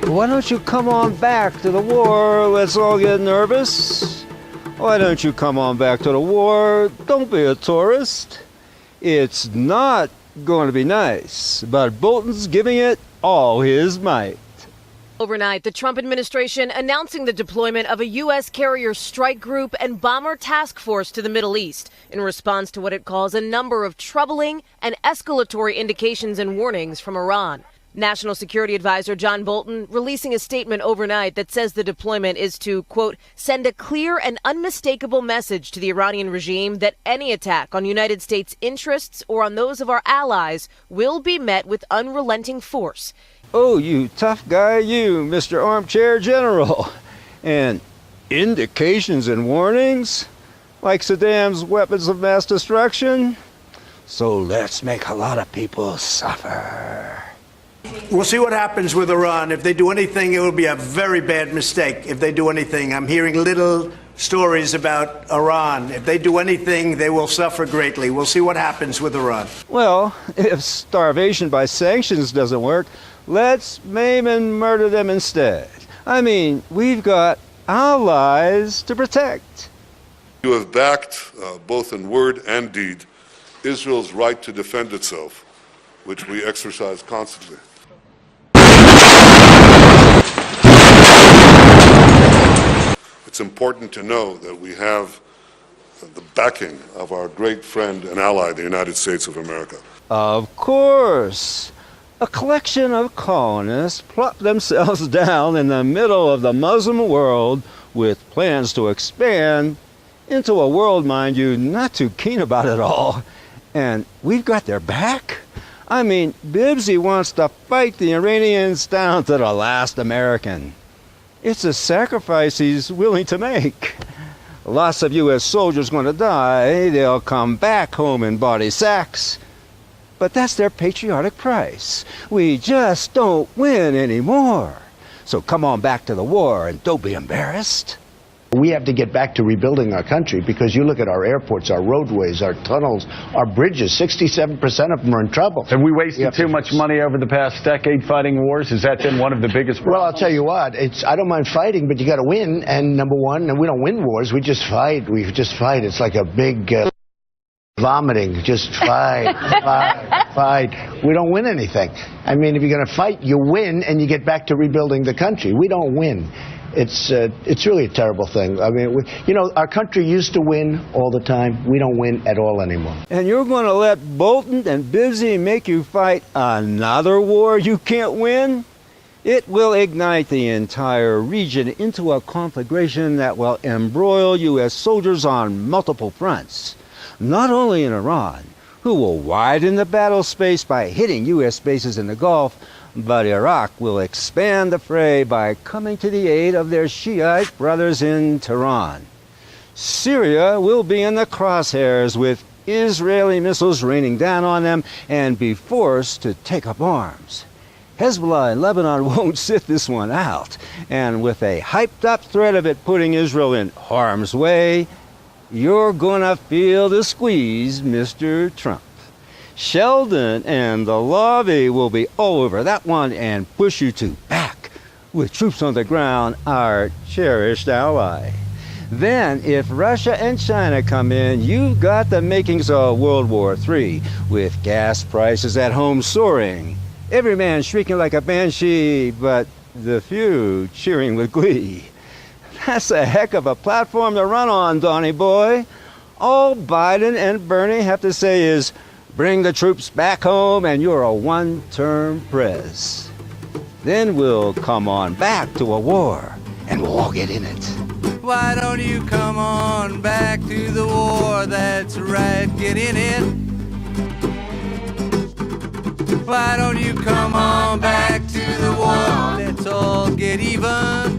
Why don't you come on back to the war? Let's all get nervous. Why don't you come on back to the war? Don't be a tourist. It's not going to be nice, but Bolton's giving it all his might. Overnight, the Trump administration announcing the deployment of a U.S. carrier strike group and bomber task force to the Middle East in response to what it calls a number of troubling and escalatory indications and warnings from Iran. National Security Advisor John Bolton releasing a statement overnight that says the deployment is to, quote, send a clear and unmistakable message to the Iranian regime that any attack on United States interests or on those of our allies will be met with unrelenting force. Oh, you tough guy, you, Mr. Armchair General. And indications and warnings? Like Saddam's weapons of mass destruction? So let's make a lot of people suffer. We'll see what happens with Iran. If they do anything, it will be a very bad mistake if they do anything. I'm hearing little stories about Iran. If they do anything, they will suffer greatly. We'll see what happens with Iran. Well, if starvation by sanctions doesn't work, let's maim and murder them instead. I mean, we've got allies to protect. You have backed, both in word and deed, Israel's right to defend itself, which we exercise constantly. It's important to know that we have the backing of our great friend and ally, the United States of America. Of course. A collection of colonists plop themselves down in the middle of the Muslim world with plans to expand into a world, mind you, not too keen about it all. And we've got their back? I mean, Bibbsy wants to fight the Iranians down to the last American. It's a sacrifice he's willing to make. Lots of U.S. soldiers going to die. They'll come back home in body sacks. But that's their patriotic price. We just don't win anymore. So come on back to the war and don't be embarrassed. We have to get back to rebuilding our country because you look at our airports, our roadways, our tunnels, our bridges, 67% of them are in trouble. Have we wasted too much money over the past decade fighting wars? Has that been one of the biggest problems? Well, I'll tell you what, I don't mind fighting, but you got to win. And number one, and we don't win wars, we just fight. We just fight. It's like a big vomiting. Just fight, fight. We don't win anything. I mean, if you're going to fight, you win and you get back to rebuilding the country. We don't win. It's really a terrible thing. I mean, our country used to win all the time. We don't win at all anymore. And you're going to let Bolton and Bibbsy make you fight another war you can't win? It will ignite the entire region into a conflagration that will embroil U.S. soldiers on multiple fronts. Not only in Iran, who will widen the battle space by hitting U.S. bases in the Gulf, but Iraq will expand the fray by coming to the aid of their Shiite brothers in Tehran. Syria will be in the crosshairs with Israeli missiles raining down on them and be forced to take up arms. Hezbollah in Lebanon won't sit this one out, and with a hyped-up threat of it putting Israel in harm's way, you're gonna feel the squeeze, Mr. Trump. Sheldon and the lobby will be all over that one and push you to back with troops on the ground, our cherished ally. Then, if Russia and China come in, you've got the makings of World War III, with gas prices at home soaring, every man shrieking like a banshee, but the few cheering with glee. That's a heck of a platform to run on, Donny boy. All Biden and Bernie have to say is, bring the troops back home and you're a one-term prez. Then we'll come on back to a war and we'll all get in it. Why don't you come on back to the war? That's right, get in it. Why don't you come on back to the war? Let's all get even.